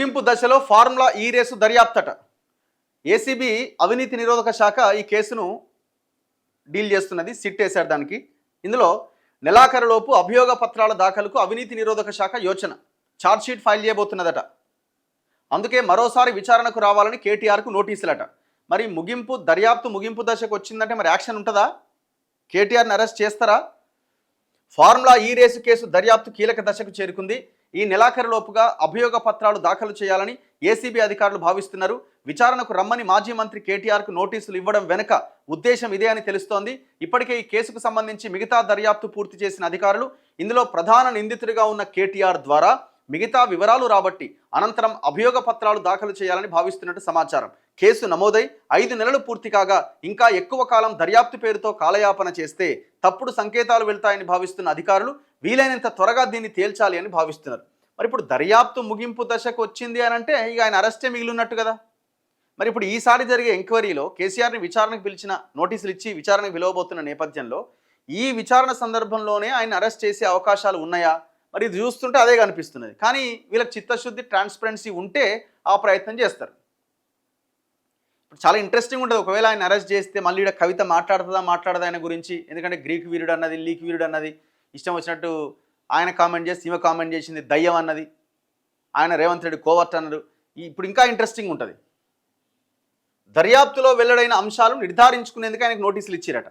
ముగింపు దశలో ఫార్ములా ఈ రేసు దర్యాప్తట. ఏసీబీ అవినీతి నిరోధక శాఖ ఈ కేసును డీల్ చేస్తున్నది. సిట్ వేశారు దానికి. ఇందులో నెలాఖరులోపు అభియోగ పత్రాల దాఖలుకు అవినీతి నిరోధక శాఖ యోచన, ఛార్జ్షీట్ ఫైల్ చేయబోతున్నదట. అందుకే మరోసారి విచారణకు రావాలని కేటీఆర్కు నోటీసులట. మరి దర్యాప్తు ముగింపు దశకు వచ్చిందంటే మరి యాక్షన్ ఉంటుందా? కేటీఆర్ని అరెస్ట్ చేస్తారా? ఫార్ములా ఈ రేసు కేసు దర్యాప్తు కీలక దశకు చేరుకుంది. ఈ నెలాఖరులోపుగా అభియోగ పత్రాలు దాఖలు చేయాలని ఏసీబీ అధికారులు భావిస్తున్నారు. విచారణకు రమ్మని మాజీ మంత్రి కేటీఆర్కు నోటీసులు ఇవ్వడం వెనుక ఉద్దేశం ఇదే అని తెలుస్తోంది. ఇప్పటికే ఈ కేసుకు సంబంధించి మిగతా దర్యాప్తు పూర్తి చేసిన అధికారులు ఇందులో ప్రధాన నిందితుడిగా ఉన్న కేటీఆర్ ద్వారా మిగతా వివరాలు రాబట్టి అనంతరం అభియోగ పత్రాలు దాఖలు చేయాలని భావిస్తున్నట్టు సమాచారం. కేసు నమోదై 5 నెలలు పూర్తి కాగా ఇంకా ఎక్కువ కాలం దర్యాప్తు పేరుతో కాలయాపన చేస్తే తప్పుడు సంకేతాలు వెళ్తాయని భావిస్తున్న అధికారులు వీలైనంత త్వరగా దీన్ని తేల్చాలి అని భావిస్తున్నారు. మరి ఇప్పుడు దర్యాప్తు ముగింపు దశకు వచ్చింది అని అంటే ఇక ఆయన అరెస్టే మిగిలినట్టు కదా. మరి ఇప్పుడు ఈసారి జరిగే ఎంక్వైరీలో కేసీఆర్ని విచారణకు పిలిచిన నోటీసులు ఇచ్చి విచారణకు పిలవబోతున్న నేపథ్యంలో ఈ విచారణ సందర్భంలోనే ఆయన అరెస్ట్ చేసే అవకాశాలు ఉన్నాయా? మరి ఇది చూస్తుంటే అదే కనిపిస్తున్నది. కానీ వీళ్ళకి చిత్తశుద్ధి, ట్రాన్స్పరెన్సీ ఉంటే ఆ ప్రయత్నం చేస్తారు. ఇప్పుడు చాలా ఇంట్రెస్టింగ్ ఉంటుంది. ఒకవేళ ఆయన అరెస్ట్ చేస్తే మళ్ళీ ఇక్కడ కవిత మాట్లాడదా ఆయన గురించి? ఎందుకంటే గ్రీక్ వీరుడు అన్నది, లీక్ వీరుడు అన్నది, ఇష్టం వచ్చినట్టు ఆయన కామెంట్ చేసి ఈమె కామెంట్ చేసింది, దయ్యం అన్నది, ఆయన రేవంత్ రెడ్డి కోవర్ట్ అన్నారు. ఇప్పుడు ఇంకా ఇంట్రెస్టింగ్ ఉంటుంది. దర్యాప్తులో వెల్లడైన అంశాలు నిర్ధారించుకునేందుకు ఆయనకు నోటీసులు ఇచ్చారట.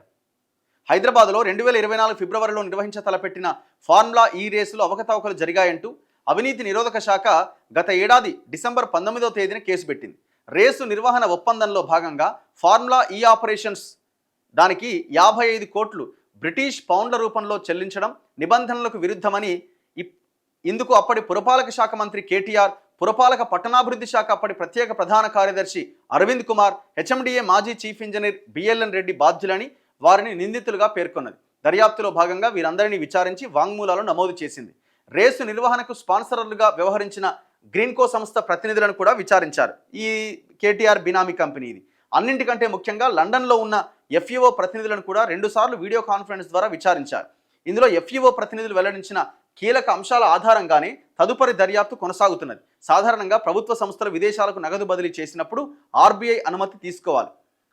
హైదరాబాద్లో 2024 ఫిబ్రవరిలో నిర్వహించ తలపెట్టిన ఫార్ములా ఈ రేసులో అవకతవకలు జరిగాయంటూ అవినీతి నిరోధక శాఖ గత ఏడాది డిసెంబర్ 19వ తేదీన కేసు పెట్టింది. రేసు నిర్వహణ ఒప్పందంలో భాగంగా ఫార్ములా ఈ ఆపరేషన్స్ దానికి 55 కోట్లు బ్రిటిష్ పౌండ్ల రూపంలో చెల్లించడం నిబంధనలకు విరుద్ధమని ఇందుకు అప్పటి పురపాలక శాఖ మంత్రి కేటీఆర్, పురపాలక పట్టణాభివృద్ధి శాఖ అప్పటి ప్రత్యేక ప్రధాన కార్యదర్శి అరవింద్ కుమార్, హెచ్ఎండిఏ మాజీ చీఫ్ ఇంజనీర్ బిఎల్ఎన్ రెడ్డి బాధ్యులని వారిని నిందితులుగా పేర్కొన్నది. దర్యాప్తులో భాగంగా వీరందరినీ విచారించి వాంగ్మూలాలు నమోదు చేసింది. రేసు నిర్వహణకు స్పాన్సర్లుగా వ్యవహరించిన గ్రీన్కో సంస్థ ప్రతినిధులను కూడా విచారించారు. ఈ కేటీఆర్ బినామీ కంపెనీ ఇది. అన్నింటికంటే ముఖ్యంగా లండన్లో ఉన్న ఎఫ్ఈఓ ప్రతినిధులను కూడా 2 సార్లు వీడియో కాన్ఫరెన్స్ ద్వారా విచారించారు. ఇందులో ఎఫ్ఈఓ ప్రతినిధులు వెల్లడించిన కీలక అంశాల ఆధారంగానే తదుపరి దర్యాప్తు కొనసాగుతున్నది. సాధారణంగా ప్రభుత్వ సంస్థలు విదేశాలకు నగదు బదిలీ చేసినప్పుడు ఆర్బీఐ అనుమతి తీసుకోవాలి.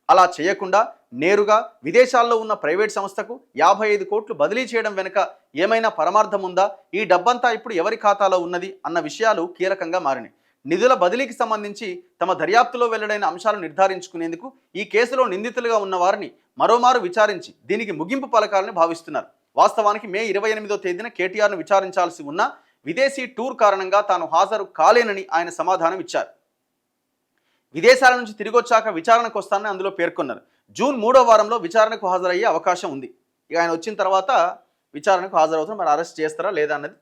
అలా చేయకుండా నేరుగా విదేశాల్లో ఉన్న ప్రైవేట్ సంస్థకు 55 కోట్లు బదిలీ చేయడం వెనుక ఏమైనా పరమార్థం ఉందా? ఈ డబ్బంతా ఇప్పుడు ఎవరి ఖాతాలో ఉన్నది అన్న విషయాలు కీలకంగా మారినాయి. నిధుల బదిలీకి సంబంధించి తమ దర్యాప్తులో వెల్లడైన అంశాలు నిర్ధారించుకునేందుకు ఈ కేసులో నిందితులుగా ఉన్న వారిని మరోమారు విచారించి దీనికి ముగింపు పలకాలని భావిస్తున్నారు. వాస్తవానికి మే 28వ తేదీన కేటీఆర్ను విచారించాల్సి ఉన్న విదేశీ టూర్ కారణంగా తాను హాజరు కాలేనని ఆయన సమాధానం ఇచ్చారు. విదేశాల నుంచి తిరిగొచ్చాక విచారణకు వస్తానని అందులో పేర్కొన్నారు. జూన్ 3వ వారంలో విచారణకు హాజరయ్యే అవకాశం ఉంది. ఇక ఆయన వచ్చిన తర్వాత విచారణకు హాజరవుతారు. మరి అరెస్ట్ చేస్తారా లేదా అన్నది